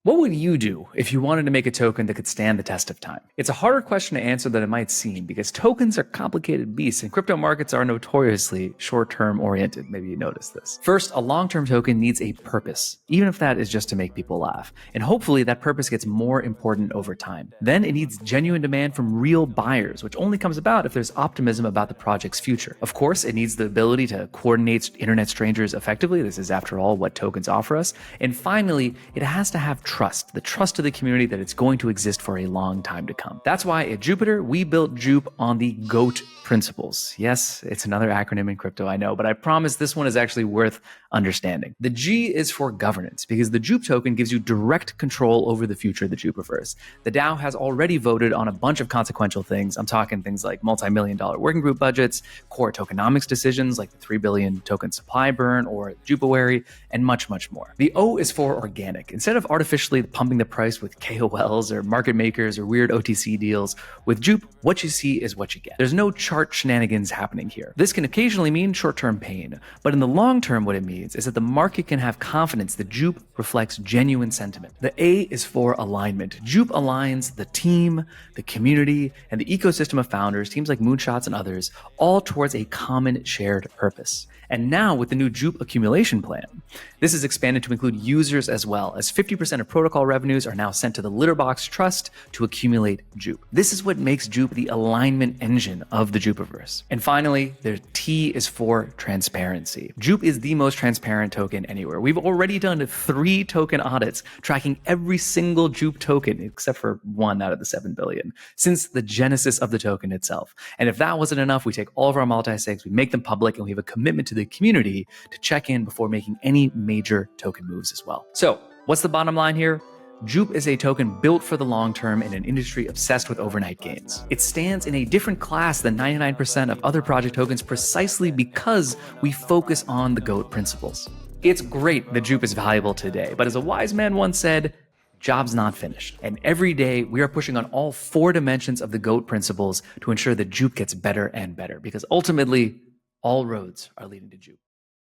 What would you do if you wanted to make a token that could stand the test of time? It's a harder question to answer than it might seem because tokens are complicated beasts and crypto markets are notoriously short-term oriented. Maybe you noticed this. First, a long-term token needs a purpose, even if that is just to make people laugh. And hopefully that purpose gets more important over time. Then it needs genuine demand from real buyers, which only comes about if there's optimism about the project's future. Of course, it needs the ability to coordinate internet strangers effectively. This is, after all, what tokens offer us. And finally, it has to have the trust of the community that it's going to exist for a long time to come. That's why at Jupiter, we built JUP on the GOAT principles. Yes, it's another acronym in crypto, I know, but I promise this one is actually worth understanding. The G is for governance because the JUP token gives you direct control over the future of the Jupiverse. The DAO has already voted on a bunch of consequential things. I'm talking things like multi-million-dollar working group budgets, core tokenomics decisions like the 3 billion token supply burn or Jupiwary, and much, much more. The O is for organic. Instead of artificially pumping the price with KOLs or market makers or weird OTC deals, with JUP, what you see is what you get. There's no chart shenanigans happening here. This can occasionally mean short-term pain, but in the long term, what it means is that the market can have confidence that JUP reflects genuine sentiment. The A is for alignment. JUP aligns the team, the community, and the ecosystem of founders, teams like Moonshots and others, all towards a common shared purpose. And now with the new JUP accumulation plan, this is expanded to include users as well, as 50% of protocol revenues are now sent to the Litterbox Trust to accumulate JUP. This is what makes JUP the alignment engine of the Jupiverse. And finally, the T is for transparency. JUP is the most transparent token anywhere. We've already done 3 token audits tracking every single JUP token, except for 1 out of the 7 billion, since the genesis of the token itself. And if that wasn't enough, we take all of our multi-sigs, we make them public, and we have a commitment to the community to check in before making any major token moves as well. So what's the bottom line here? JUP is a token built for the long term in an industry obsessed with overnight gains. It stands in a different class than 99% of other project tokens precisely because we focus on the GOAT principles. It's great that JUP is valuable today, but as a wise man once said, job's not finished. And every day we are pushing on all 4 dimensions of the GOAT principles to ensure that JUP gets better and better, because ultimately all roads are leading to JUP.